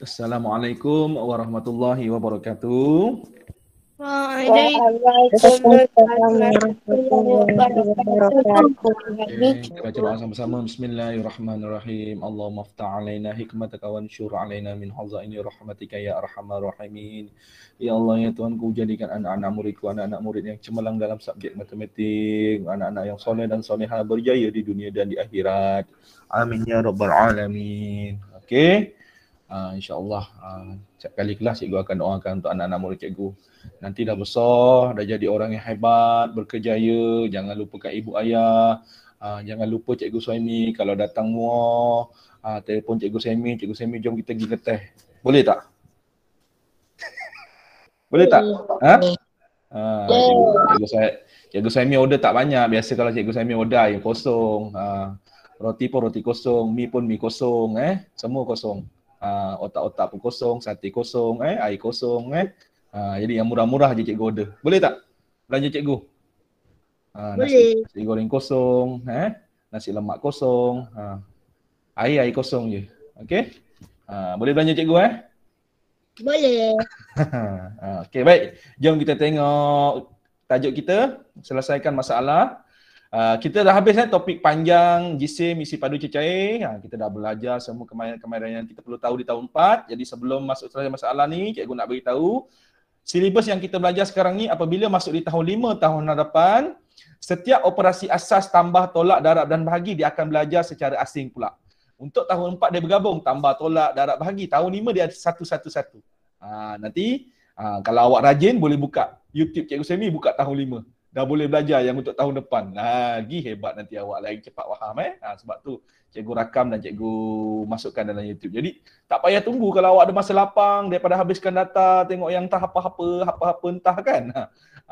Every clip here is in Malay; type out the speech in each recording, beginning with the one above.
Assalamualaikum warahmatullahi wabarakatuh. Waalaikumsalam warahmatullahi wabarakatuh. Kita baca doa sama-sama. Bismillahirrahmanirrahim. Allahumma aftah alaina hikmataka wa ansyur alaina min hazaini rahmatika ya arhamar rahimin. Ya Allah ya Tuhanku, jadikan anak-anak muridku anak-anak murid yang cemerlang dalam subjek matematik, anak-anak yang soleh dan solehah berjaya di dunia dan di akhirat. Amin ya rabbal alamin. Okey. InsyaAllah setiap kali kelas cikgu akan doakan untuk anak-anak murid cikgu. Nanti dah besar, dah jadi orang yang hebat, berkejaya, jangan lupakan ibu ayah, jangan lupa cikgu Suhaimi. Kalau datang muar, telefon cikgu Suhaimi jom kita pergi ke teh. Boleh tak? Boleh tak? Cikgu Suhaimi order tak banyak. Biasa kalau cikgu Suhaimi order yang kosong. Roti pun roti kosong, mi pun mi kosong, semua kosong. Otak-otak pun kosong, sate kosong, air kosong, jadi yang murah-murah je cikgu order. Boleh tak belanja cikgu? Nasi goreng kosong, nasi lemak kosong, air kosong je. Okey? Boleh belanja cikgu Boleh. Okey, baik. Jom kita tengok tajuk kita, selesaikan masalah. Kita dah habis topik panjang, jisim, isi padu cecair. Kita dah belajar semua kemahiran yang kita perlu tahu di tahun 4. Jadi sebelum masuk selesai masalah ni, cikgu nak beritahu silibus yang kita belajar sekarang ni apabila masuk di tahun 5 tahun hadapan, setiap operasi asas tambah, tolak, darab dan bahagi dia akan belajar secara asing pula. Untuk tahun 4 dia bergabung, tambah, tolak, darab, bahagi. Tahun 5 dia satu-satu. Nanti kalau awak rajin boleh buka YouTube Cikgu Semi, buka tahun 5. Dah boleh belajar yang untuk tahun depan. Lagi hebat nanti awak, lagi cepat faham sebab tu cikgu rakam dan cikgu masukkan dalam YouTube. Jadi tak payah tunggu kalau awak ada masa lapang daripada habiskan data tengok yang entah apa-apa entah kan.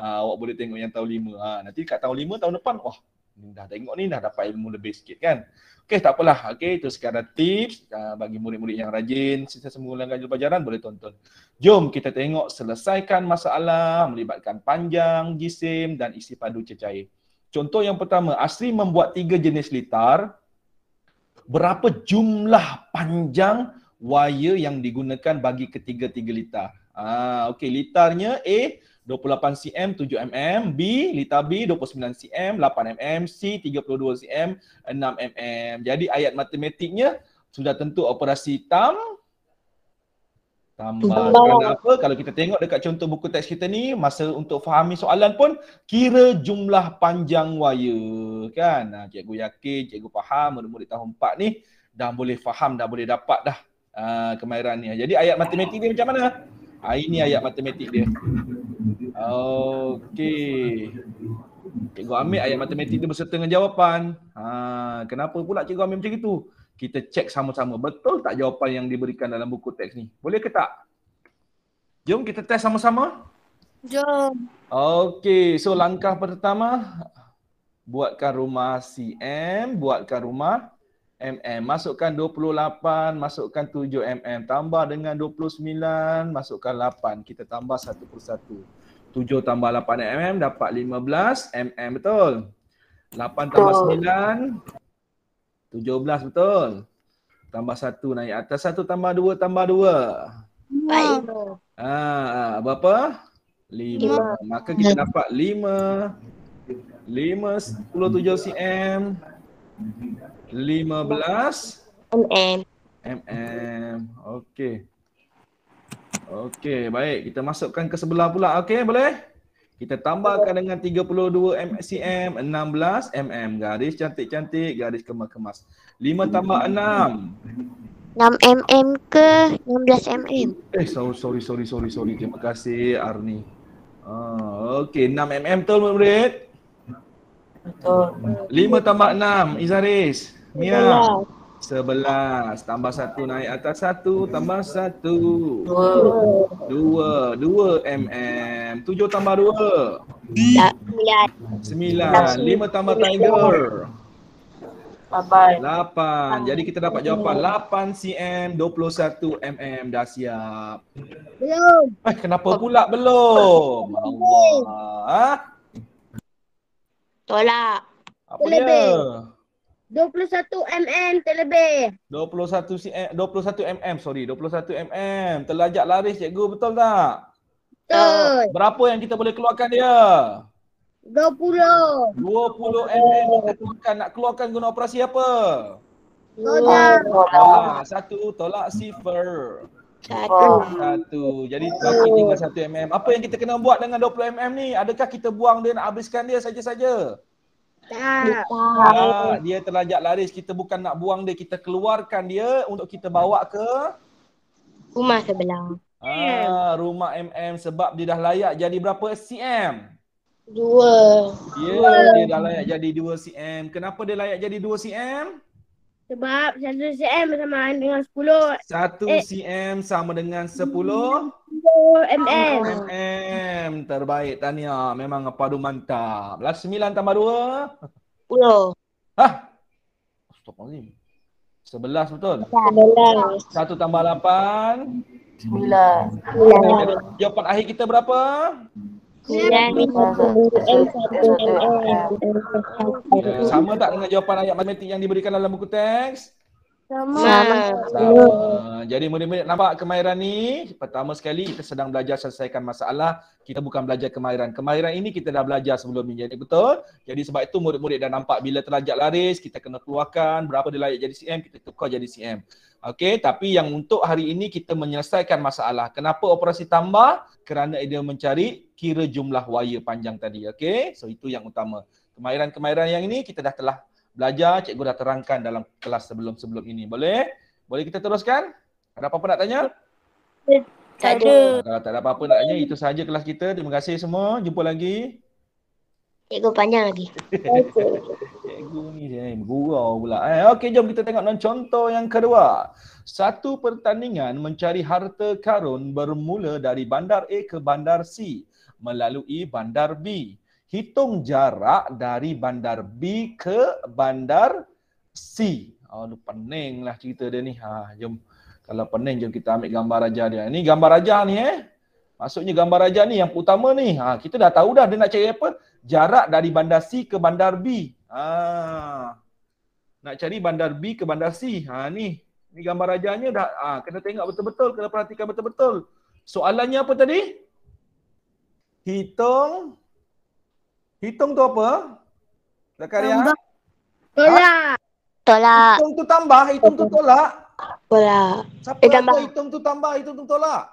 Awak boleh tengok yang tahun 5. Nanti kat tahun 5 tahun depan dah tengok ni dah dapat ilmu lebih sikit kan. Okey, tak apalah. Okey, itu sekadar tips bagi murid-murid yang rajin sisa semula pelajaran boleh tonton. Jom kita tengok selesaikan masalah melibatkan panjang, jisim dan isi padu cecair. Contoh yang pertama, Asri membuat 3 jenis litar. Berapa jumlah panjang wire yang digunakan bagi ketiga-tiga litar? Okey, litarnya A 28 cm 7 mm, B litar B 29 cm 8 mm, C 32 cm 6 mm. Jadi ayat matematiknya sudah tentu operasi tambah. Kerana apa? Kalau kita tengok dekat contoh buku teks kita ni, masa untuk fahami soalan pun kira jumlah panjang wire kan. Cikgu yakin, cikgu faham murid-murid tahun 4 ni dah boleh faham, dah boleh dapat dah kemahiran ni. Jadi ayat matematik dia macam mana? Ini ayat matematik dia. Okey. Cikgu ambil ayat matematik dia berserta dengan jawapan. Kenapa pula cikgu ambil macam itu? Kita cek sama-sama, betul tak jawapan yang diberikan dalam buku teks ni? Boleh ke tak? Jom kita test sama-sama. Jom. Okey, so langkah pertama, buatkan rumah cm, buatkan rumah mm. Masukkan 28, masukkan 7 mm. Tambah dengan 29, masukkan 8. Kita tambah satu persatu. 7 tambah 8 mm dapat 15 mm, betul? 8 tambah 9, 17, betul? Tambah 1 naik atas 1 tambah 2 tambah 2. Baik. Berapa? 5. Maka kita dapat 5 10 7 cm 15 mm. Okey, baik. Kita masukkan ke sebelah pula. Okey, boleh? Kita tambahkan dengan 32 cm 16 mm. Garis cantik-cantik, garis kemas-kemas. 5 tambah 6 mm ke 16 mm? Sorry. Terima kasih Arni. Okey, 6 mm betul murid? Betul. 5 tambah 6 Izaris. Mia. 11 tambah 1 naik atas 1 tambah 1 2 mm. 7 tambah 2 9. 5 tambah tiger 8. Jadi kita dapat jawapan 8 cm 21 mm. Dah siap. Belum. Kenapa pula belum? Allah. Tolak. Apa dia? 21 mm terlebih. 21 cm, 21 mm, sorry, 21 mm. Terlajak laris cikgu, betul tak? Betul. Berapa yang kita boleh keluarkan dia? 20. 20 mm kita keluarkan. Nak keluarkan guna operasi apa? Tolak. Tolak. Satu, tolak sifar. Satu. Jadi baki tinggal 1 mm. Apa yang kita kena buat dengan 20 mm ni? Adakah kita buang dia, nak habiskan dia saja-saja? Tak. Dia terlajak laris. Kita bukan nak buang dia, kita keluarkan dia untuk kita bawa ke Rumah sebelah. rumah MM sebab dia dah layak jadi berapa cm? 2. Dia dah layak jadi 2 cm. Kenapa dia layak jadi 2 cm? Sebab 1 cm sama dengan 10 1 cm sama dengan 10 mm. mm. Terbaik, tahniah. Memang padu mantap. 9 tambah 2. 10. Hah? Astagfirullahaladzim. 11 betul? 11. 1 tambah 8. 9. Jadi jawapan akhir kita berapa? 9 Sama tak dengan jawapan ayat matematik yang diberikan dalam buku teks? Sama. Sama. Jadi murid-murid nampak kemahiran ni, pertama sekali kita sedang belajar selesaikan masalah. Kita bukan belajar kemahiran. Kemahiran ini kita dah belajar sebelum ni. Jadi betul? Jadi sebab itu murid-murid dah nampak bila terlajak laris, kita kena keluarkan berapa dia layak jadi cm, kita tukar jadi cm. Okey, tapi yang untuk hari ini kita menyelesaikan masalah. Kenapa operasi tambah? Kerana dia mencari kira jumlah wire panjang tadi. Okey, so itu yang utama. Kemahiran-kemahiran yang ini kita dah telah belajar, cikgu dah terangkan dalam kelas sebelum-sebelum ini. Boleh? Boleh kita teruskan? Ada apa-apa nak tanya? Tak ada. Kalau tak ada apa-apa nak tanya, itu sahaja kelas kita. Terima kasih semua. Jumpa lagi. Cikgu panjang lagi. Cikgu ni bergurau pula. Okey, jom kita tengok contoh yang kedua. Satu pertandingan mencari harta karun bermula dari bandar A ke bandar C melalui bandar B. Hitung jarak dari bandar B ke bandar C. Aduh, peninglah cerita dia ni. Jom. Kalau pening, jom kita ambil gambar raja dia. Ini gambar raja ni Maksudnya gambar raja ni yang utama ni. Kita dah tahu dah dia nak cari apa? Jarak dari bandar C ke bandar B. Nak cari bandar B ke bandar C. Ni gambar rajanya dah. Kena tengok betul-betul, kena perhatikan betul-betul. Soalannya apa tadi? Hitung tu apa? Zakaria? Tolak. Tolak. Hitung tu tambah, hitung tu tolak. Tolak. Siapa tambah. kata hitung tu tambah, hitung tu tolak?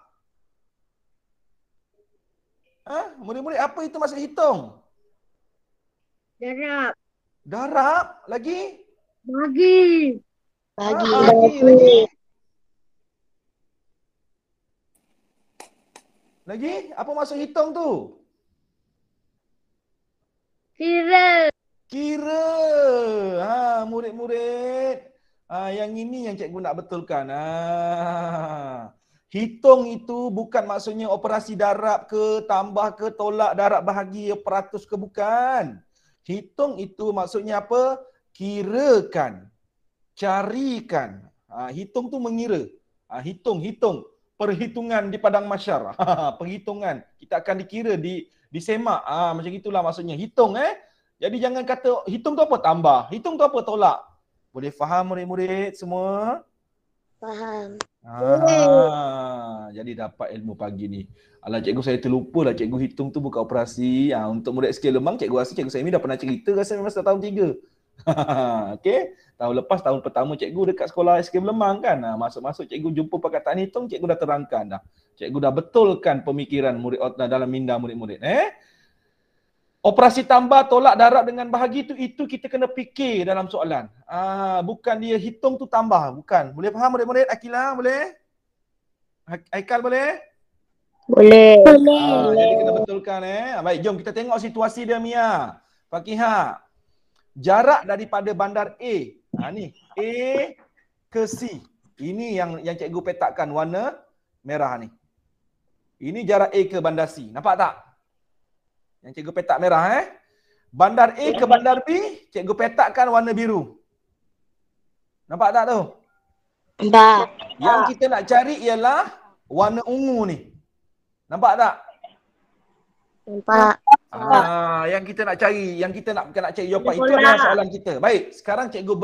Murid-murid, apa itu maksud hitung? Darab. Darab? Lagi? Bagi. Lagi? Lagi? Apa maksud hitung tu? Kira. Murid-murid. Yang ini yang cikgu nak betulkan. Hitung itu bukan maksudnya operasi darab ke, tambah ke, tolak, darab bahagi, peratus ke, bukan. Hitung itu maksudnya apa? Kirakan. Carikan. Hitung tu mengira. Hitung. Perhitungan di padang mahsyar. Perhitungan. Kita akan dikira, disemak. Macam itulah maksudnya. Hitung Jadi jangan kata hitung tu apa? Tambah. Hitung tu apa? Tolak. Boleh faham murid-murid semua? Faham. Jadi dapat ilmu pagi ni. Alah cikgu, saya terlupa lah cikgu hitung tu bukan operasi. Untuk murid skill lemang, cikgu rasa cikgu Saimi dah pernah cerita rasa masa tahun 3. Okey. Tahun lepas, tahun pertama cikgu dekat sekolah skill lemang kan. Masuk-masuk cikgu jumpa perkataan hitung, cikgu dah terangkan dah. Cikgu dah betulkan pemikiran murid dalam minda murid-murid. Operasi tambah, tolak, darab dengan bahagi itu kita kena fikir dalam soalan. Bukan dia hitung tu tambah, bukan. Boleh faham murid-murid? Akilah boleh? Aikal boleh? Boleh. Jadi kena betulkan Baik, jom kita tengok situasi dia Mia. Fakihah. Jarak daripada bandar A. Ni A ke C. Ini yang cikgu petakkan warna merah ni. Ini jarak A ke bandar C. Nampak tak? Yang cikgu petak merah Bandar A ke bandar B, cikgu petakkan warna biru. Nampak tak tu? Nampak. Yang kita nak cari ialah warna ungu ni. Nampak tak? Nampak. Yang kita nak cari, yang kita nak cari jawapan itu Bola. adalah soalan kita. Baik, sekarang cikgu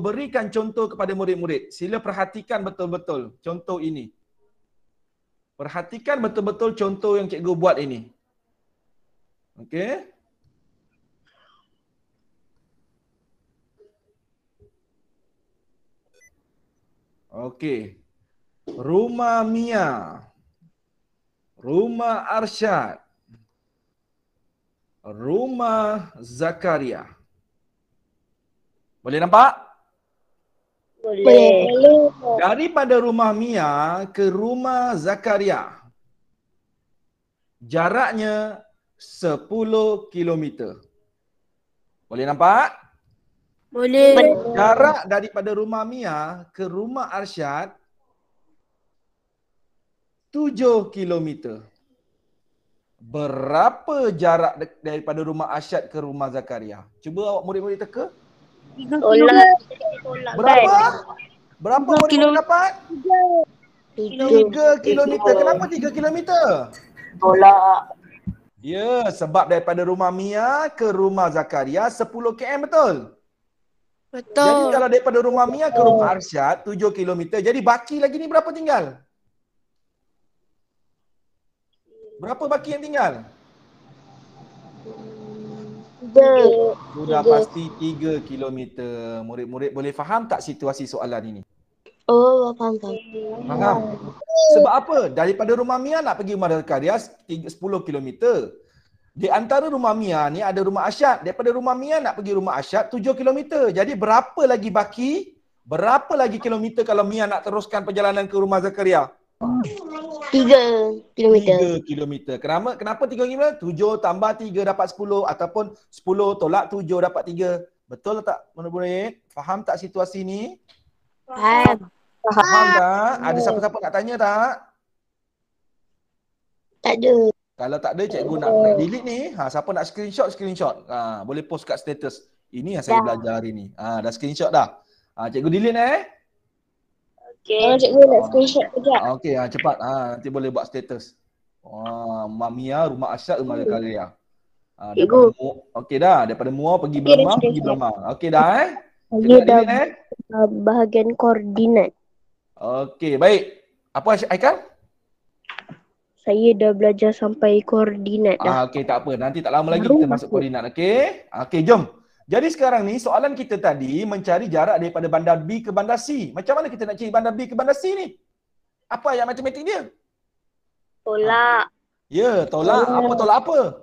berikan contoh kepada murid-murid. Sila perhatikan betul-betul contoh ini. Perhatikan betul-betul contoh yang cikgu buat ini. Okey. Okey. Rumah Mia. Rumah Arsyad. Rumah Zakaria. Boleh nampak? Boleh. Daripada rumah Mia ke rumah Zakaria, jaraknya 10 kilometer. Boleh nampak? Boleh. Jarak daripada rumah Mia ke rumah Arsyad 7 kilometer. Berapa jarak daripada rumah Arsyad ke rumah Zakaria? Cuba awak murid-murid teka. Tolak. Berapa? Berapa murid-murid dapat? 3 kilometer. Kenapa 3 kilometer? Tolak. Ya, sebab daripada rumah Mia ke rumah Zakaria 10 km, betul? Jadi kalau daripada rumah Mia ke rumah Arsyad 7 km, jadi baki lagi ni berapa tinggal? Berapa baki yang tinggal? Sudah pasti 3 km. Murid-murid boleh faham tak situasi soalan ini? Oh, faham. Faham? Sebab apa? Daripada rumah Mia nak pergi rumah Zakaria 10 km. Di antara rumah Mia ni ada rumah Arsyad. Daripada rumah Mia nak pergi rumah Arsyad 7 km. Jadi berapa lagi baki? Berapa lagi kilometer kalau Mia nak teruskan perjalanan ke rumah Zakaria? 3 kilometer. 3 km. Kenapa 3 km? 7 tambah 3 dapat 10 ataupun 10 tolak 7 dapat 3. Betul tak murid-murid? Faham tak situasi ni? Faham. Faham tak? Ada siapa-siapa nak tanya tak? Tak ada. Kalau tak ada, cikgu nak delete ni. Siapa nak screenshot. Boleh post kat status. Ini yang saya belajar hari ni. Dah screenshot dah. Cikgu delete Cikgu nak screenshot sekejap. Okey, cepat. Nanti boleh buat status. Rumah Mia, rumah Arsyad, rumah Zakaria. Cikgu. Okey dah. Daripada Muar pergi Belemang, Okey dah Saya dah delete bahagian koordinat. Okey, baik. Apa Aikal? Saya dah belajar sampai koordinat dah. Okey, tak apa. Nanti tak lama lagi kita masuk koordinat. Okey, jom. Jadi sekarang ni soalan kita tadi mencari jarak daripada bandar B ke bandar C. Macam mana kita nak cari bandar B ke bandar C ni? Apa ayat matematik dia? Tolak. Ya, tolak. Apa tolak apa?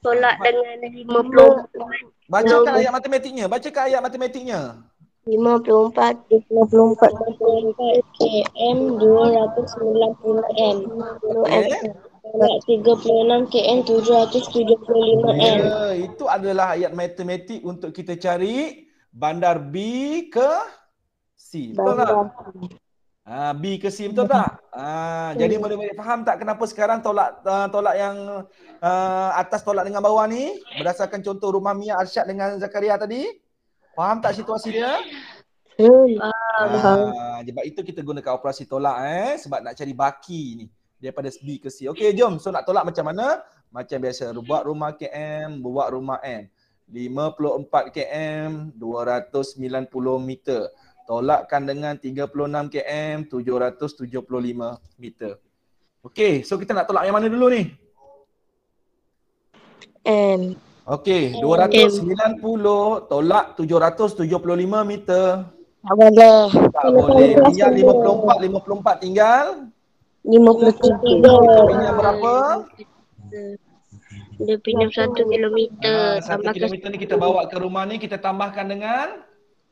Tolak dengan 50. Bacakan ayat matematiknya. 54 km 290 m. Tolak 36 km 775 m. Ya, itu adalah ayat matematik untuk kita cari bandar B ke C. Betul tak? B ke C, betul tak? Jadi boleh faham tak kenapa sekarang tolak yang atas tolak dengan bawah ni berdasarkan contoh rumah Mia, Arsyad dengan Zakaria tadi? Faham tak situasi dia? Sebab itu kita gunakan operasi tolak sebab nak cari baki ni daripada B ke C. Okey, jom. So nak tolak macam mana? Macam biasa, buat rumah KM, buat rumah M. 54 km 290 meter. Tolakkan dengan 36 km 775 meter. Okey, so kita nak tolak yang mana dulu ni? M. Okey, 290 tolak 775 meter. Tak boleh. Tak boleh. Tinggal 54 tinggal 53. Pinjam berapa? Dia pinjam 1 kilometer. 1 kilometer ni kita bawa ke rumah ni, kita tambahkan dengan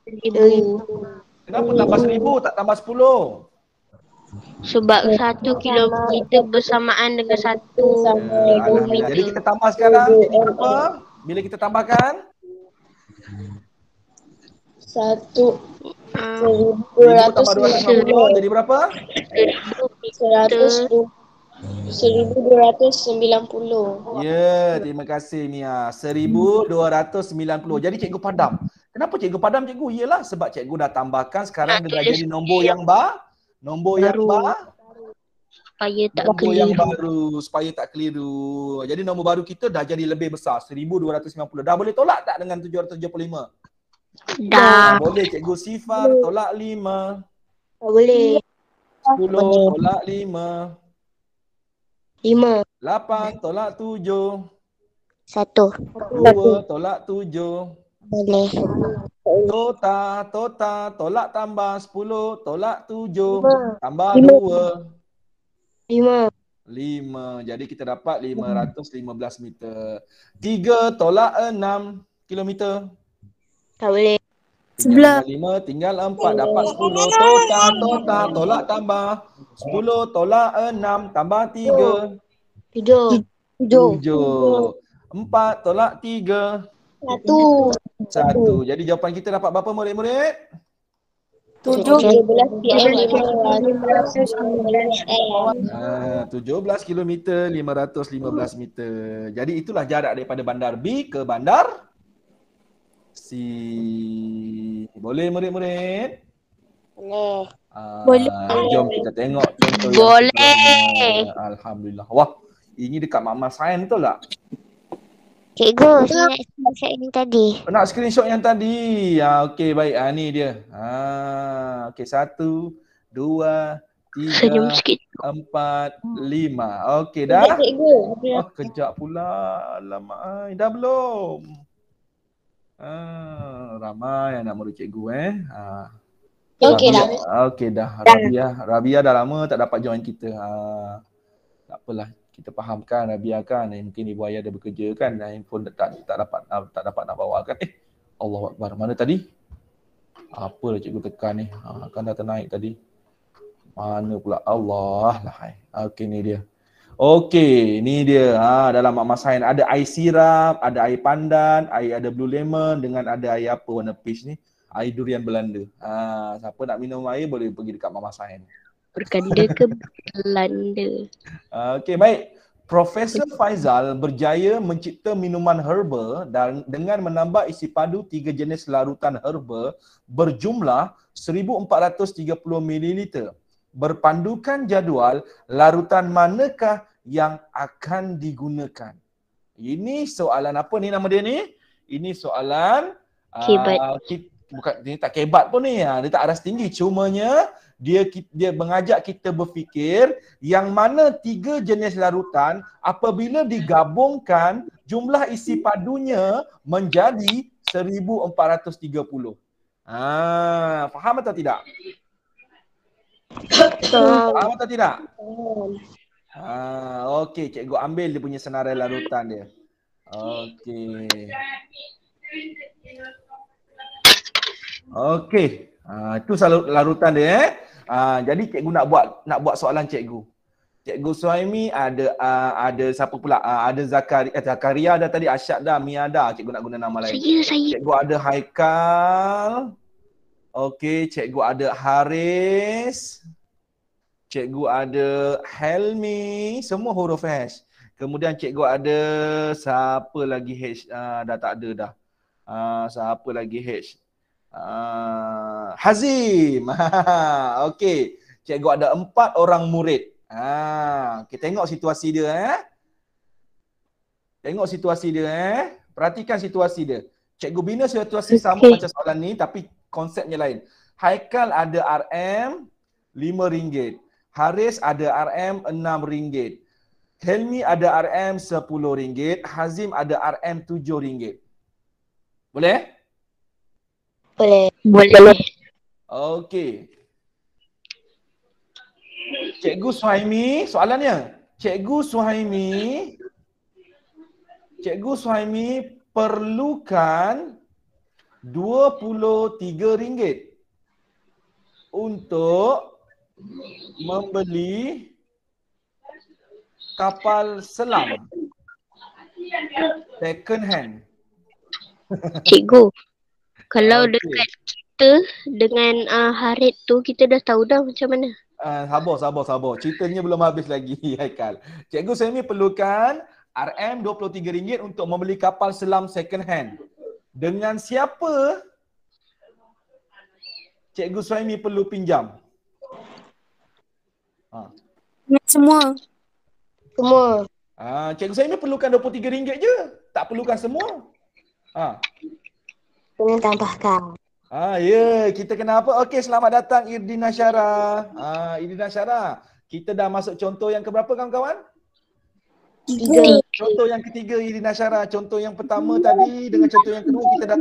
1,000. kenapa tambah 1,000 tak tambah 10? Sebab 1 kilometer bersamaan dengan 1 Alhamdulillah. Jadi kita tambah sekarang jadi berapa? Bila kita tambahkan? 1,290 jadi berapa? 1,290. Ya, terima kasih Mia. 1,290. Jadi cikgu padam. Kenapa cikgu padam cikgu? Iyalah sebab cikgu dah tambahkan sekarang dia dah jadi nombor yang Supaya tak Nombor yang keliru. baru supaya tak keliru. Jadi nombor baru kita dah jadi lebih besar, 1290. Dah boleh tolak tak dengan 775? Dah. Boleh cikgu. Sifar tolak 5. Tak boleh. 10 tolak 5. 5. 8 tolak 7. 1. 2 tolak 7. Boleh. Total tolak tambah 10 tolak 7 5. tambah 2. 5. 5. Jadi kita dapat 515 meter. 3 tolak 6 kilometer. Tak boleh. Tinggal 5, tinggal 4, dapat 10. Total tolak tambah 10 tolak 6 tambah 3. 7. 7. 4 tolak 3. 1. 1. Jadi jawapan kita dapat berapa murid-murid? 17 km 17 km 515 meter. Jadi itulah jarak daripada bandar B ke bandar C. Boleh murid-murid? Boleh. Boleh. Jom kita tengok contoh yang Boleh. seterusnya. Alhamdulillah. Wah, ini dekat Mama Sain betul tak? Cikgu, saya nak screenshot ini tadi. Nak screenshot yang tadi. Okey, baik. Ni dia. Okey, 1, 2, Senyum 3, sikit. 4, 5. Okey dah. Cikgu. Oh, kejap pula. Alamak, dah belum. Ramai anak murid cikgu Okey dah. Okey dah. Rabia dah lama tak dapat join kita. Tak apalah. Kita fahamkan Rabia kan, mungkin ibu ayah dah bekerja kan, handphone tak dapat nak bawa kan. Allahu Akbar. Mana tadi? Apalah cikgu tekan ni? Kan dah ternaik tadi. Mana pula? Allah lah. Okey ni dia. Okey, ni dia. Dalam Mak Masain ada air sirap, ada air pandan, air ada blue lemon dengan ada air apa warna peach ni? Air durian Belanda. Siapa nak minum air boleh pergi dekat Mak Masain. Berkanda ke Belanda. Okey, baik. Profesor Faizal berjaya mencipta minuman herba dan dengan menambah isi padu 3 jenis larutan herba berjumlah 1430 ml. Berpandukan jadual, larutan manakah yang akan digunakan? Ini soalan apa ni nama dia ni? Ini soalan Kebat. Bukan, dia tak kebat pun ni. Dia tak aras tinggi. Cumanya dia mengajak kita berfikir yang mana 3 jenis larutan apabila digabungkan jumlah isi padunya menjadi 1430. Faham atau tidak? Faham atau tidak? Okey, cikgu ambil dia punya senarai larutan dia. Okey. Okey. Itu larutan dia jadi cikgu nak buat soalan cikgu. Cikgu Suhaimi ada siapa pula? Ada Zakaria dah tadi, Asyad dah, Mia dah. Cikgu nak guna nama lain. Saya. Cikgu ada Haikal. Okey, cikgu ada Haris. Cikgu ada Helmi, semua huruf H. Kemudian cikgu ada siapa lagi H? Dah tak ada dah. Siapa lagi H? Hazim. Okey. Cikgu ada 4 orang murid. Kita tengok situasi dia Tengok situasi dia Perhatikan situasi dia. Cikgu bina situasi sama macam soalan ni tapi konsepnya lain. Haikal ada RM RM5. Haris ada RM RM6. Helmi ada RM RM10. Hazim ada RM RM7. Boleh? Boleh. Okey. Cikgu Suhaimi, soalannya. Cikgu Suhaimi perlukan RM23 untuk membeli kapal selam second hand. Cikgu, kalau Okey. dekat kita dengan Harit tu kita dah tahu dah macam mana. Sabar. Ceritanya belum habis lagi, Haikal. Cikgu Suhaimi perlukan RM23 untuk membeli kapal selam second hand. Dengan siapa Cikgu Suhaimi perlu pinjam? Semua. Cikgu Saimi perlukan RM23 je. Tak perlukan semua. Kena tambahkan. Ya, kita kena apa? Okey, selamat datang Irdina Syara. Irdina Syara, kita dah masuk contoh yang keberapa kawan-kawan? 3. Contoh yang ketiga Irdina Syara. Contoh yang pertama tadi dengan contoh yang kedua kita dah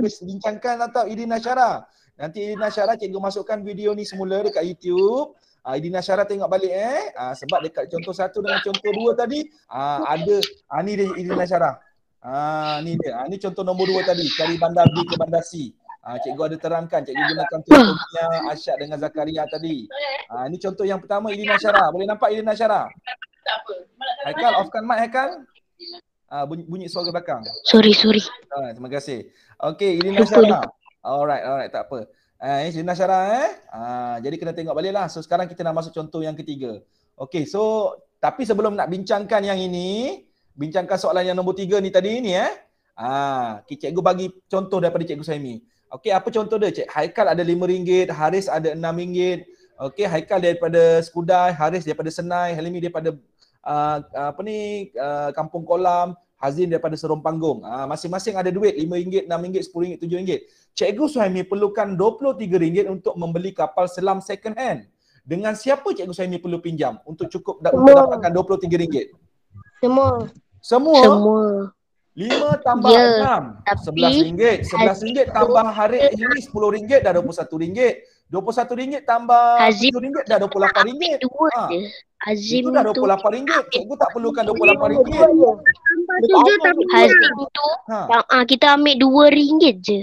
habis bincangkan atau Irdina Syara. Nanti Irdina Syara cikgu masukkan video ni semula dekat YouTube. Irdina Syara tengok balik sebab dekat contoh 1 dengan contoh 2 tadi ada ni dia Irdina Syara. Ni dia. Ni contoh nombor 2 tadi, cari bandar B ke bandar C. Cikgu ada terangkan, cikgu gunakan contohnya Asyad dengan Zakaria tadi. Ni contoh yang pertama Irdina Syara. Boleh nampak Irdina Syara? Haikal, offkan mic Haikal. Bunyi suara belakang. Sorry. Terima kasih. Okey, Irdina Syara. Alright, tak apa. Irdina Syara jadi kena tengok balik lah. So sekarang kita nak masuk contoh yang ketiga. Okey, so tapi sebelum nak bincangkan yang ini, bincangkan soalan yang nombor 3 ni tadi ni cikgu bagi contoh daripada Cikgu Saimi. Okey, apa contoh dia? Haikal ada RM5, Haris ada RM6. Okey, Haikal daripada Skudai, Haris daripada Senai, Helmi daripada Kampung Kolam, Hazin daripada Serong Panggung. Masing-masing ada duit RM5, RM6, RM10, RM7. Cikgu Suhaimi perlukan RM23 untuk membeli kapal selam second hand. Dengan siapa Cikgu Suhaimi perlu pinjam untuk cukup untuk dapatkan RM23? Semua. 5 tambah 6, RM11. RM11 tambah Haris ini RM10, dah RM21. RM21 tambah RM7 dah RM28. Hazim itu dah RM28. Cikgu tak perlukan RM28. Hazim tu kita ambil RM2 je.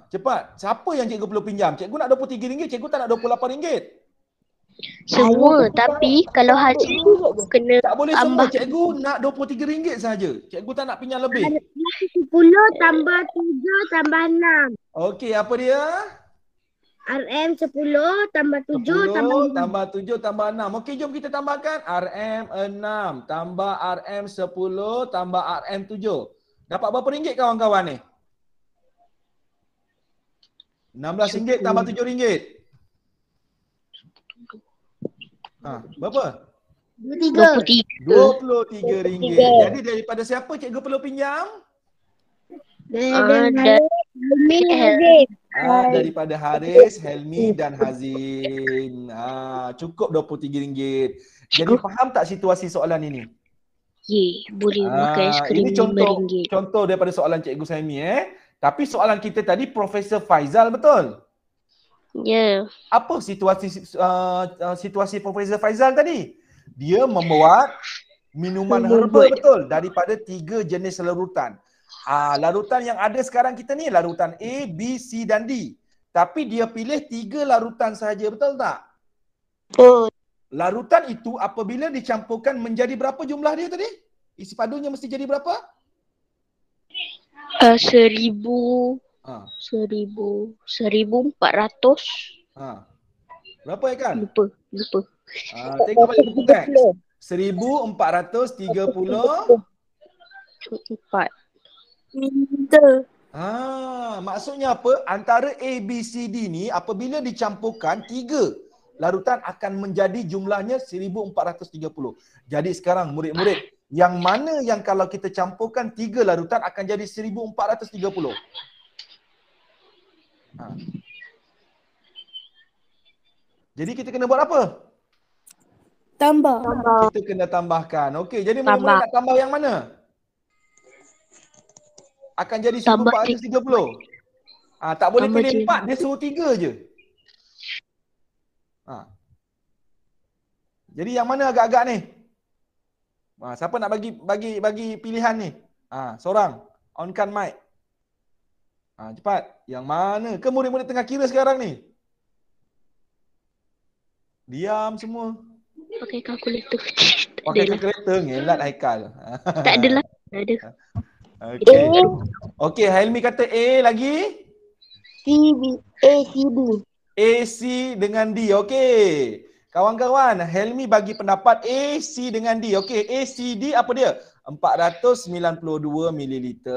Cepat. Siapa yang cikgu perlu pinjam? Cikgu nak RM23, cikgu tak nak RM28. Semua, tapi kalau Hazim kena tak boleh semua. tambah. Cikgu nak RM23 saja. Cikgu tak nak pinjam lebih. 10 tambah 7 tambah 6. Okey, apa dia? RM 10 tambah 7 10 tambah 7 tambah 6. Okey, jom kita tambahkan. RM 6 tambah RM 10 tambah RM 7. Dapat berapa ringgit kawan-kawan ni? RM16 tambah RM7. Berapa? RM23. Jadi daripada siapa cikgu perlu pinjam? Daripada Haris, Helmi dan Hazin. Cukup RM23. Jadi faham tak situasi soalan ini? Boleh makan aiskrim ini contoh daripada soalan Cikgu Saimi. Tapi soalan kita tadi Profesor Faizal, betul? Ya. Apa situasi Profesor Faizal tadi? Dia membuat minuman herba, betul? Daripada 3 jenis larutan. Larutan yang ada sekarang kita ni larutan A, B, C dan D. Tapi dia pilih 3 larutan sahaja, betul tak? Betul. Larutan itu apabila dicampurkan menjadi berapa jumlah dia tadi? Isi padunya mesti jadi berapa? 1,400. Berapa ya kan? Lupa. Tengok balik buku teks. 1,430. 4. Maksudnya apa? Antara A, B, C, D ni apabila dicampurkan 3 larutan akan menjadi jumlahnya 1,430. Jadi sekarang murid-murid, yang mana yang kalau kita campurkan 3 larutan akan jadi 1,430? Jadi kita kena buat apa? Tambah. Kita kena tambahkan. Okey, jadi murid-murid nak tambah yang mana? Akan jadi 1,430. Tak boleh pilih 4, dia suruh 3 je. Jadi yang mana agak-agak ni? Siapa nak bagi pilihan ni? Seorang. Onkan mic. Cepat. Yang mana? Ke murid-murid tengah kira sekarang ni? Diam semua. Pakai kalkulator. Pakai kalkulator, ngelat Haikal. Tak adalah. Tak ada. Okey, Helmi kata A lagi? A, C dengan D. Okey. Kawan-kawan, Helmi bagi pendapat A, C dengan D. Okey, A, C, D apa dia? 492 ml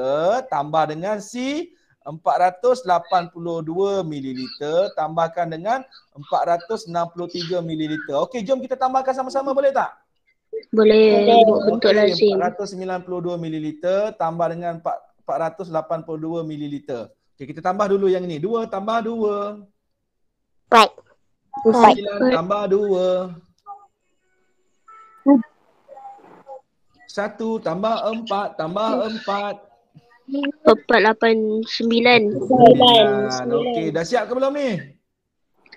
tambah dengan C 482 mililiter tambahkan dengan 463 mililiter. Okey, jom kita tambahkan sama-sama, boleh tak? Boleh bentuk lazim. 492 mililiter tambah dengan 482 mililiter. Okey, kita tambah dulu yang ini. 2 tambah 2. 9 tambah 2. 1 tambah 4 tambah 4. 4, 8, 9. 9. Okey, dah siap ke belum ni?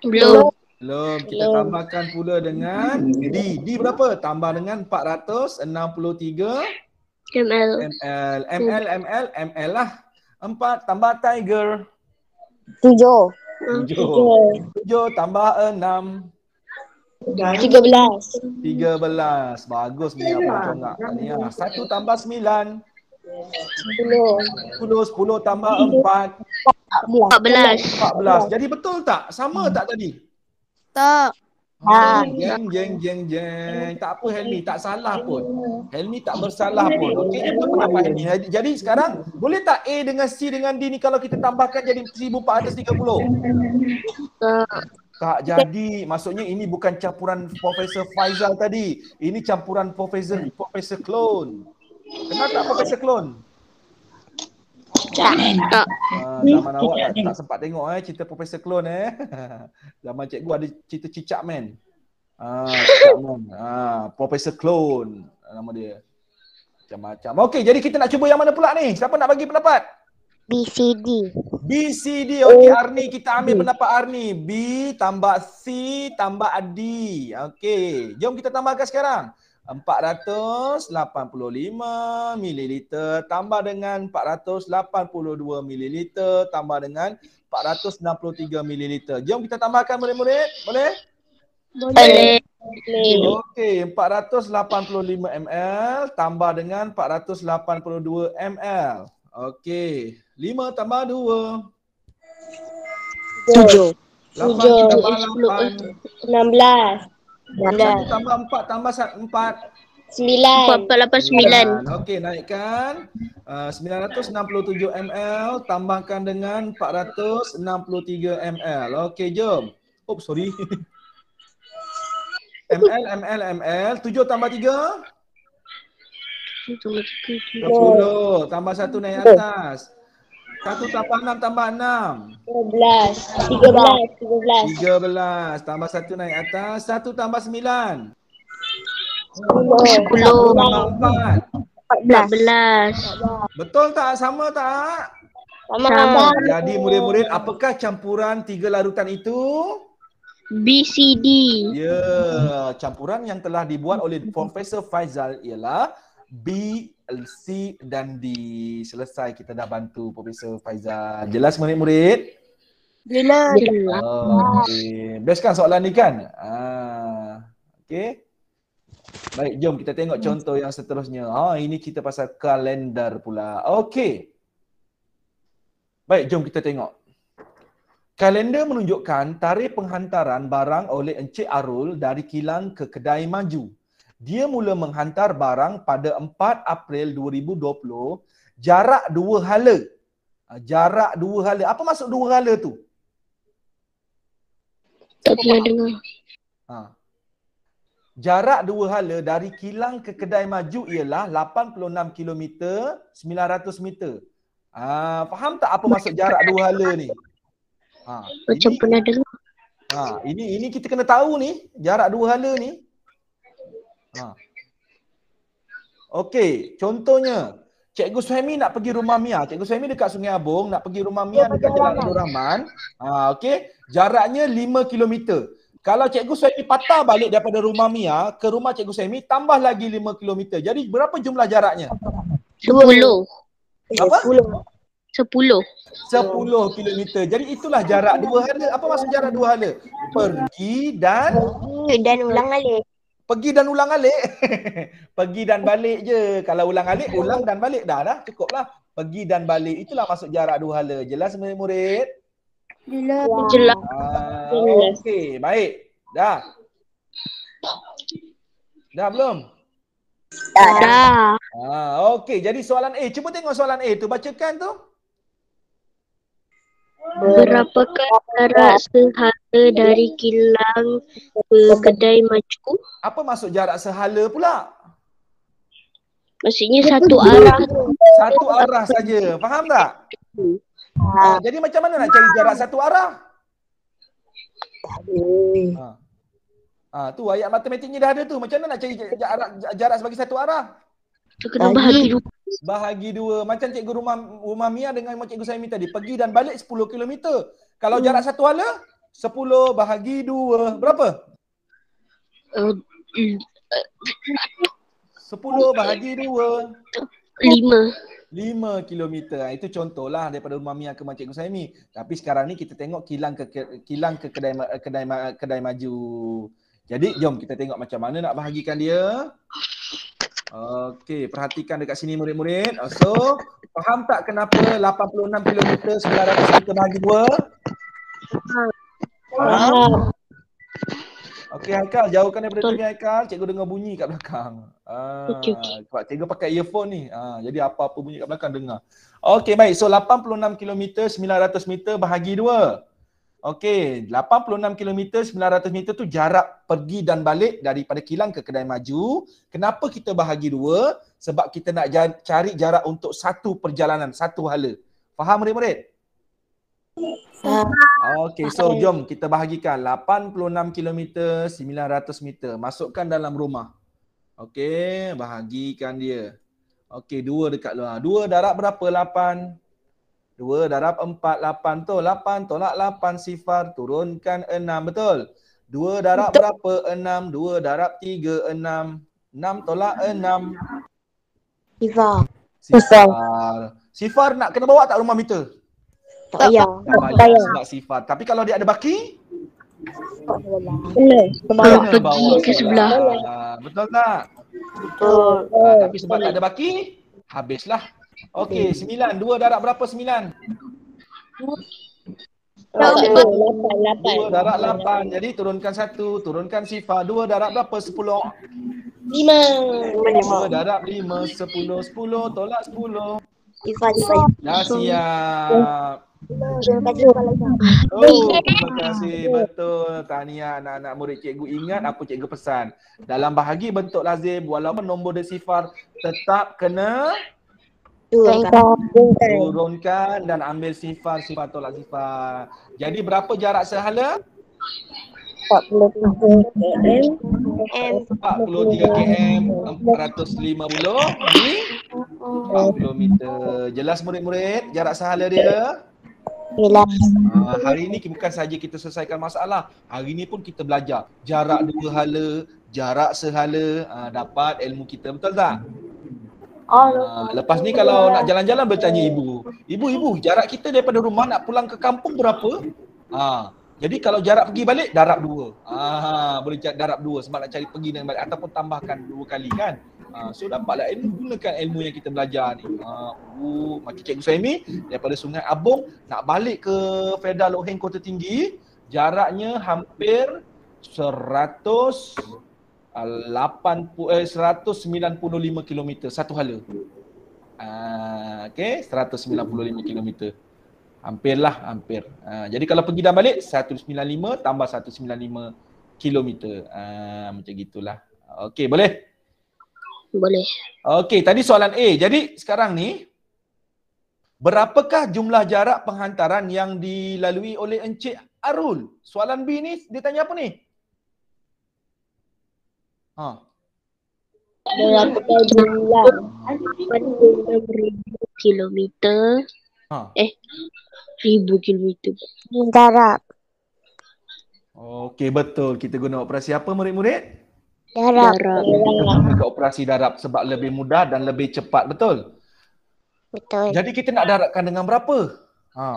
Belum. Belum. Kita tambahkan pula dengan D. D berapa? Tambah dengan 463 ml. ml lah. 4 tambah tiger. 7. 7 tambah 6. 13. 13. Bagus ni apa congak ni. 1 tambah 9. 10 tambah 4. 14. Jadi betul tak? Sama tak tadi? Tak. Jeng. Tak apa Helmi, tak salah pun. Helmi tak bersalah pun. Okey, itu pendapat Helmi. Jadi sekarang boleh tak A dengan C dengan D ni kalau kita tambahkan jadi 1430? Tak jadi. Maksudnya ini bukan campuran Profesor Faizal tadi. Ini campuran Profesor Clone. Kenal tak Profesor Clone? Tak. Zaman awak tak sempat tengok cerita Profesor Clone Zaman cikgu ada cerita Cicak Man. Cicak Man. Profesor Clone nama dia. Macam-macam. Okey, jadi kita nak cuba yang mana pula ni? Siapa nak bagi pendapat? BCD. Okey, Arni, kita ambil pendapat Arni. B tambah C tambah D. Okey, jom kita tambahkan sekarang. 485 mililiter tambah dengan 482 mililiter tambah dengan 463 mililiter. Jom kita tambahkan murid-murid. Boleh? Boleh. Okey, 485 ml tambah dengan 482 ml. Okey, 5 tambah 2. 7. 8 tambah 8. 16. 1 tambah 4 tambah 4. 9. 489. Okey, naikkan 967 ml tambahkan dengan 463 ml. Okey, jom. Oops, sorry. ml 7 tambah 3 10 tambah 1 naik atas. 1 tambah 6 tambah 6 13 tambah 1 naik atas. 1 tambah 9 10. tambah 4. 14. Betul tak? Sama tak? Sama. Jadi murid-murid, apakah campuran 3 larutan itu? BCD. Ya, campuran yang telah dibuat oleh Profesor Faizal ialah B, C dan D. Selesai, kita dah bantu Profesor Faizal. Jelas murid-murid? Jelas. Okey. Best kan soalan ni kan? Okey. Baik, jom kita tengok contoh yang seterusnya. Ini kita pasal kalender pula. Okey. Baik, jom kita tengok. Kalender menunjukkan tarikh penghantaran barang oleh Encik Arul dari kilang ke kedai maju. Dia mula menghantar barang pada 4 April 2020, jarak 2 hala. Jarak 2 hala. Apa maksud 2 hala tu? Tak pernah dengar. Jarak 2 hala dari kilang ke kedai maju ialah 86 km 900 meter. Faham tak apa maksud jarak 2 hala ni? Macam pernah dengar. Ini kita kena tahu ni, jarak 2 hala ni. Okey, contohnya Cikgu Suhaimi nak pergi rumah Mia. Cikgu Suhaimi dekat Sungai Abung, nak pergi rumah Mia dekat Jalan Abdul Rahman. Okey, jaraknya 5 km. Kalau Cikgu Suhaimi patah balik daripada rumah Mia ke rumah Cikgu Suhaimi, tambah lagi 5 km. Jadi berapa jumlah jaraknya? 10. Apa? 10 km. Jadi itulah jarak 2 hala. Apa maksud jarak 2 hala? Pergi dan ulang alik. Pergi dan ulang alik. Pergi dan balik je. Kalau ulang alik, ulang dan balik dah. Cukuplah. Pergi dan balik. Itulah maksud jarak 2 hala. Jelas murid-murid? Jelas. Okey, baik. Dah. Dah belum? Dah. Okey, jadi soalan A. Cuba tengok soalan A tu. Bacakan tu. Berapakah jarak sehala dari kilang ke kedai maju? Apa maksud jarak sehala pula? Maksudnya satu arah. Satu arah saja. Faham tak? Jadi macam mana nak cari jarak satu arah? Tu ayat matematiknya dah ada tu. Macam mana nak cari jarak sebagai satu arah? Kena bahagi dua. Bahagi dua. Macam cikgu rumah Mia dengan cikgu Saimi tadi. Pergi dan balik 10 km. Kalau jarak satu hala, 10 bahagi 2. Berapa? 10 bahagi 2. 5 kilometer. Itu contohlah daripada rumah Mia ke Cikgu Saimi. Tapi sekarang ni kita tengok kilang ke kedai maju. Jadi jom kita tengok macam mana nak bahagikan dia. Okey, perhatikan dekat sini murid-murid. So, faham tak kenapa 86 km 900 meter bahagi 2? Faham? Okey Haikal, jauhkan daripada TV Haikal. Cikgu dengar bunyi kat belakang. Sebab cikgu pakai earphone ni. Jadi apa-apa bunyi kat belakang dengar. Okey baik, so 86 km 900 meter bahagi 2. Okey, 86 km 900 meter tu jarak pergi dan balik daripada kilang ke kedai maju. Kenapa kita bahagi 2? Sebab kita nak cari jarak untuk satu perjalanan, satu hala. Faham murid-murid? Okey, so jom kita bahagikan 86 km 900 meter. Masukkan dalam rumah. Okey, bahagikan dia. Okey, 2 dekat luar. 2 darab berapa? 8. 2 darab 4, 8 tu. 8 tolak 8 sifar, turunkan 6, betul? 2 darab berapa? 6. 2 darab 3, 6. 6 tolak 6. Sifar. Sifar nak kena bawa tak rumah meter? Tak payah. Sebab sifar. Tapi kalau dia ada baki? Kena bawa ke sebelah. Betul tak? Betul. Tapi sebab tak ada baki, habislah. Okey, 9. 2 darab berapa 9? 2 darab 8. Jadi turunkan 1, turunkan sifar. 2 darab berapa? 10. 5 darab 5, 10. 10 tolak 10. Dah siap. Terima kasih. Betul. Tahniah anak-anak murid cikgu. Ingat apa cikgu pesan. Dalam bahagi bentuk lazim, walaupun nombor dia sifar, tetap kena turunkan dan ambil sifar tolak sifar. Jadi berapa jarak sehala? 43 km 450 di 40 meter. Jelas murid-murid jarak sehala dia? Hari ini bukan saja kita selesaikan masalah. Hari ini pun kita belajar jarak 2 hala, jarak sehala, dapat ilmu kita, betul tak? Lepas ni kalau nak jalan-jalan bertanya ibu. Ibu, jarak kita daripada rumah nak pulang ke kampung berapa? Jadi kalau jarak pergi balik darab 2. Boleh darab 2 sebab nak cari pergi dan balik ataupun tambahkan 2 kali kan. So dapatlah ilmu, gunakan ilmu yang kita belajar ni. Macam Cikgu Saimi daripada Sungai Abong nak balik ke Fedah Lok Heng Kota Tinggi, jaraknya hampir 195 km satu hala. Okey, 195 km. Hampir. Jadi kalau pergi dan balik 195 tambah 195 km. Macam gitulah. Okey, boleh? Boleh. Okey, tadi soalan A. Jadi sekarang ni berapakah jumlah jarak penghantaran yang dilalui oleh Encik Arul? Soalan B ni dia tanya apa ni? Berapakah jumlah 6,000 kilometer? 1,000 kilometer. Darab. Okey, betul. Kita guna operasi apa murid-murid? Darab. Kita guna operasi darab sebab lebih mudah dan lebih cepat, betul? Betul. Jadi kita nak darabkan dengan berapa?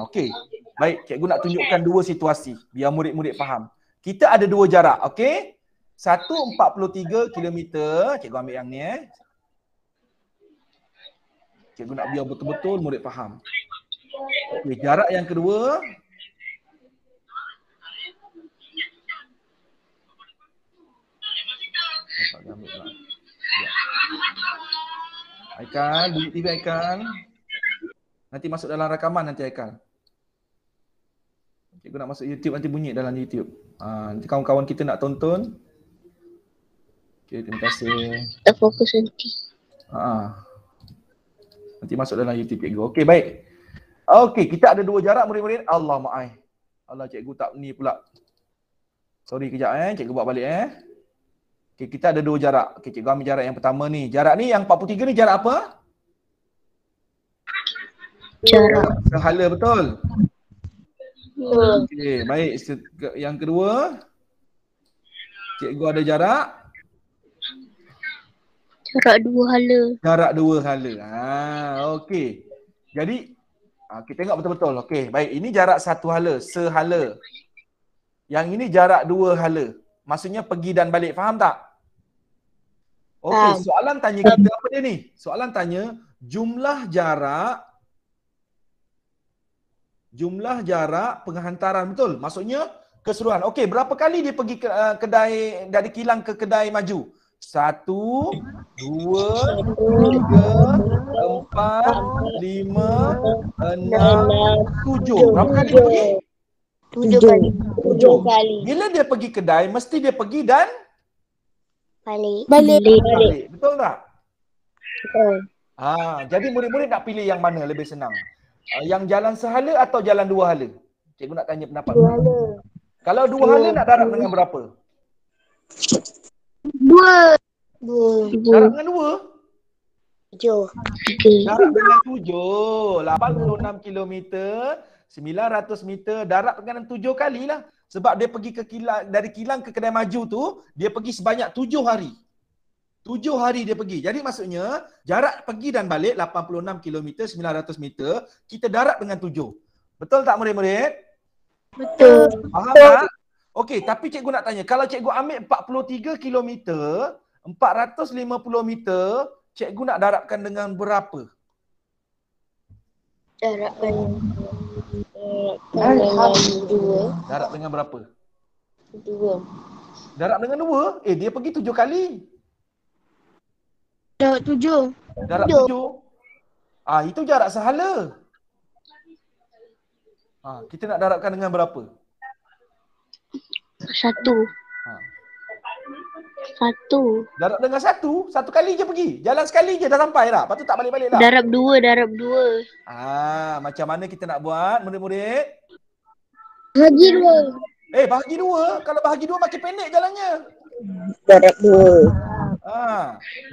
Okey. Baik, cikgu nak tunjukkan 2 situasi biar murid-murid faham. Kita ada 2 jarak, okey? 143 km. Cikgu ambil yang ni Cikgu nak biar betul-betul murid faham. Okey, jarak yang kedua Aikal, bunyi TV Aikal. Nanti masuk dalam rakaman nanti Aikal. Cikgu nak masuk YouTube, nanti bunyi dalam YouTube. Nanti kawan-kawan kita nak tonton. Okay, terima kasih. Tak fokus nanti. Nanti masuk dalam YouTube cikgu. Okey, baik. Okey, kita ada 2 jarak murid-murid. Allah ma'ai. Allah, cikgu tak ni pula. Sorry kejap cikgu buat balik Okey, kita ada 2 jarak. Okey, cikgu ambil jarak yang pertama ni. Jarak ni yang 43 ni jarak apa? Jarak. Sehala, betul? Okey, baik. Yang kedua, cikgu ada jarak? Jarak 2 hala. Jarak 2 hala. Okey. Jadi, kita tengok betul-betul. Okey, baik. Ini jarak 1 hala, sehala. Yang ini jarak 2 hala. Maksudnya pergi dan balik. Faham tak? Okey, soalan tanya kita apa dia ni? Soalan tanya jumlah jarak penghantaran, betul? Maksudnya keseluruhan. Okey, berapa kali dia pergi ke kedai dari kilang ke kedai maju? 1, 2, 3, 4, 5, 6, 7. Berapa kali dia pergi? 7 kali. 7 kali. Bila dia pergi kedai, mesti dia pergi dan Balik. betul tak? Betul. Jadi murid-murid nak pilih yang mana lebih senang? Yang jalan sehala atau jalan 2 hala? Cikgu nak tanya pendapat. 2 hala. Kalau 2 hala nak darab dengan berapa? 2. Darab dengan 2? 7. Darab dengan 7. 86 km, 900 meter, darab dengan 7 kali lah. Sebab dia pergi ke kilang, dari kilang ke kedai maju tu, dia pergi sebanyak 7 hari. 7 hari dia pergi. Jadi maksudnya, jarak pergi dan balik 86 km, 900 meter, kita darab dengan 7. Betul tak murid-murid? Betul. Faham tak? Okey, tapi cikgu nak tanya, kalau cikgu ambil 43 km, 450 meter, cikgu nak darabkan dengan berapa? Darabkan dengan 2. Darab dengan berapa? 2. Darab dengan 2? Dia pergi 7 kali. Darab 7. Darab 7. Itu jarak sehala. Kita nak darabkan dengan berapa? 1. Darab dengan 1? 1 kali je pergi. Jalan sekali je dah sampai dah. Lepas tu tak balik-balik dah. Darab 2. Macam mana kita nak buat murid-murid? Bahagi 2. Bahagi 2? Kalau bahagi 2 makin pendek jalannya. Darab 2.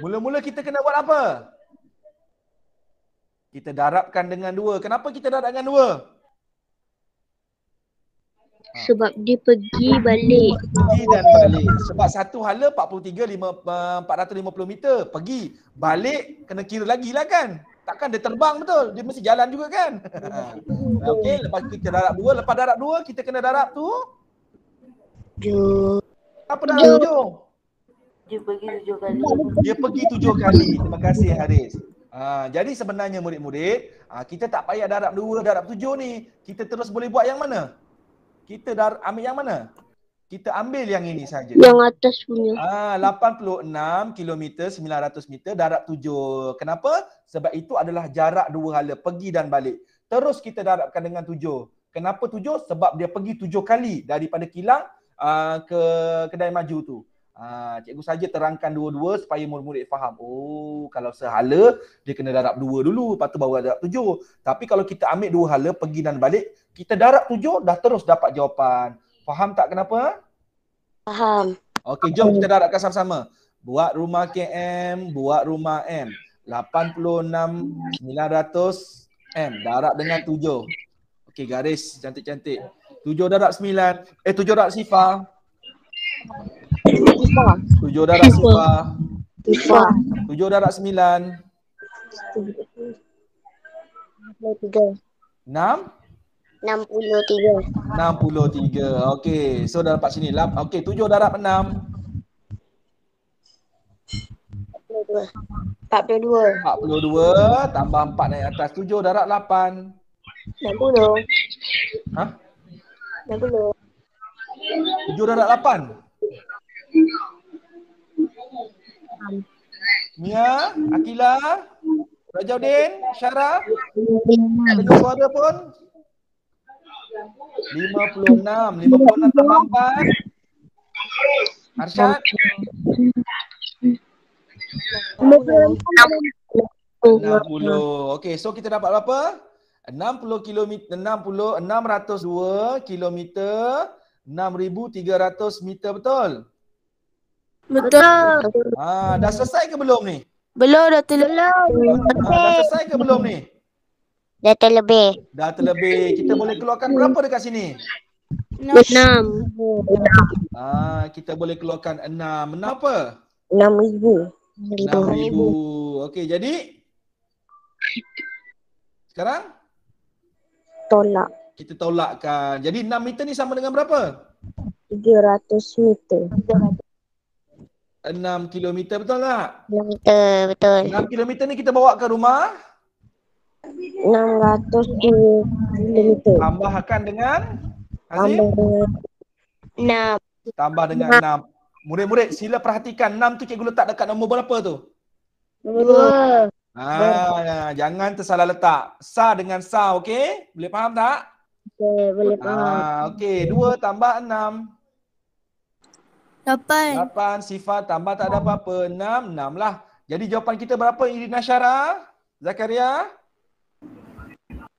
Mula-mula kita kena buat apa? Kita darabkan dengan 2. Kenapa kita darab dengan 2? Sebab dia pergi balik. Pergi dan balik. Sebab 1 hala 450 meter. Pergi, balik, kena kira lagi lah kan. Takkan dia terbang betul. Dia mesti jalan juga kan. Okey, lepas kita darab 2. Lepas darab 2, kita kena darab tu? 7. Apa darab 7? Dia pergi 7 kali. Dia pergi 7 kali. Terima kasih Haris. Jadi sebenarnya murid-murid, kita tak payah darab 2, darab 7 ni. Kita terus boleh buat yang mana? Kita ambil yang mana? Kita ambil yang ini saja. Yang atas punya. 86 km 900 meter darab 7. Kenapa? Sebab itu adalah jarak 2 hala, pergi dan balik. Terus kita darabkan dengan 7. Kenapa 7? Sebab dia pergi 7 kali daripada kilang ke kedai maju tu. Cikgu saja terangkan dua-dua supaya murid-murid faham. Kalau sehala dia kena darab 2 dulu, lepas tu baru darab 7. Tapi kalau kita ambil 2 hala pergi dan balik, kita darab 7 dah terus dapat jawapan. Faham tak kenapa? Faham. Okey, jom kita darabkan sama-sama. Buat rumah KM, buat rumah M. 86 900 M darab dengan 7. Okey, garis cantik-cantik. 7 darab 9. 7 darab sifar. 7 darab sifar. 7 darab 9. 63. Okey, so dah dapat sini. Okey, 7 darab 6. 42 tambah 4 naik atas. 7 darab 8. 60. 7 darab 8. Mia, Akila, Rajaudin, Syarah. Tak dengar suara pun. 56. 56 tambah 4. Arsyad? 60. Okey, so kita dapat berapa? 60 kilometer, 602 kilometer, 6,300 meter, betul? Betul. Dah selesai ke belum ni? Belum, dah terlebih. Dah selesai ke belum ni? Dah terlebih. Dah terlebih. Kita boleh keluarkan berapa dekat sini? 6. Kita boleh keluarkan 6. 6 apa? 6,000. 6,000. Okey, jadi sekarang Tolak. kita tolakkan. Jadi 6 meter ni sama dengan berapa? 300 meter. 6 kilometer, betul tak? Kilometer, betul. 6 kilometer ni kita bawa ke rumah. 602 kilometer. Tambahkan dengan Hazim? Tambah dengan 6. Murid-murid sila perhatikan 6 tu cikgu letak dekat nombor berapa tu? Nombor 2. Jangan tersalah letak. Sa dengan sa, okey? Boleh faham tak? Okey, boleh faham. Okey, 2 tambah 6. 8. 8 sifat tambah tak ada apa-apa. 6 lah. Jadi jawapan kita berapa, Irina Syara? Zakaria?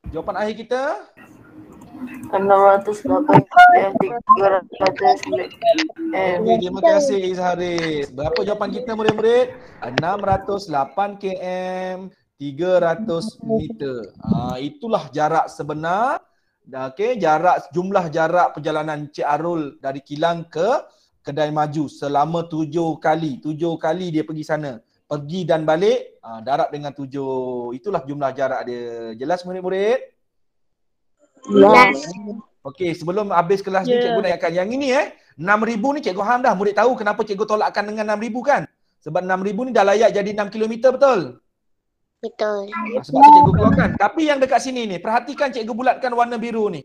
Jawapan akhir kita? 608 km 300 Okey, terima kasih Izharis. Berapa jawapan kita murid-murid? 608 km 300 meter. Itulah jarak sebenar. Okey, jumlah jarak perjalanan Cik Arul dari Kilang ke Kedai Maju selama 7 kali. 7 kali dia pergi sana. Pergi dan balik, darat dengan 7. Itulah jumlah jarak dia. Jelas murid-murid? Yes. Okey, sebelum habis kelas ni cikgu nak ingatkan yang ini 6,000 ni cikgu faham dah. Murid tahu kenapa cikgu tolakkan dengan 6,000 kan? Sebab 6,000 ni dah layak jadi 6 km, betul? Betul. Sebab tu cikgu keluarkan. Tapi yang dekat sini ni, perhatikan cikgu bulatkan warna biru ni.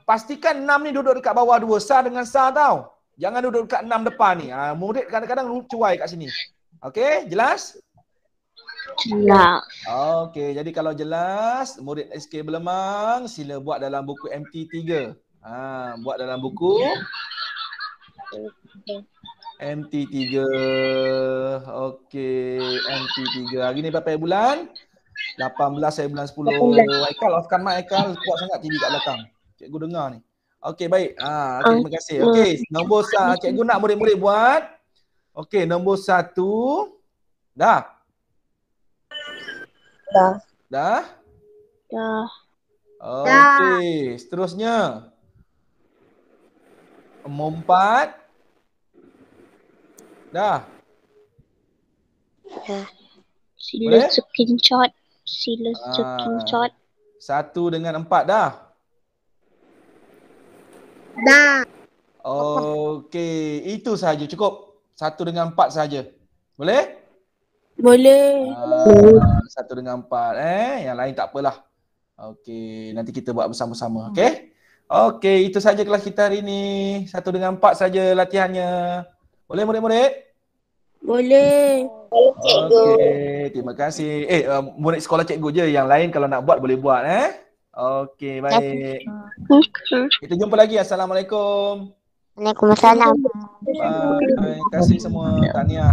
Pastikan 6 ni duduk dekat bawah 2. Sa dengan sa tau. Jangan duduk dekat 6 depan ni. Murid kadang-kadang cuai kat sini. Okey, jelas? Jelas. Okey, jadi kalau jelas, murid SK Belemang sila buat dalam buku MT3. Buat dalam buku MT3. Okey, MT3. Hari ni berapa bulan? 18 hari bulan 10. Aikal, offkan mic Aikal. Kuat sangat TV kat belakang. Cikgu dengar ni. Okey, baik. Okay, terima kasih. Okey, nombor cikgu nak murid-murid buat. Okey, nombor 1. Dah? Dah? Okey, seterusnya. Nombor 4. Dah? Sila screenshot. 1 dengan 4 dah? Dah. Okey, itu sahaja cukup. 1 dengan 4 sahaja. Boleh? Boleh. 1 dengan 4 yang lain tak apalah. Okey, nanti kita buat bersama-sama, okey? Okey, itu sahaja kelas kita hari ini. 1 dengan 4 saja latihannya. Boleh murid-murid? Boleh. Okey, terima kasih. Murid sekolah cikgu je, yang lain kalau nak buat boleh buat Okey, baik. Kita jumpa lagi. Assalamualaikum. Waalaikumsalam. Bye. Terima kasih semua. Tahniah.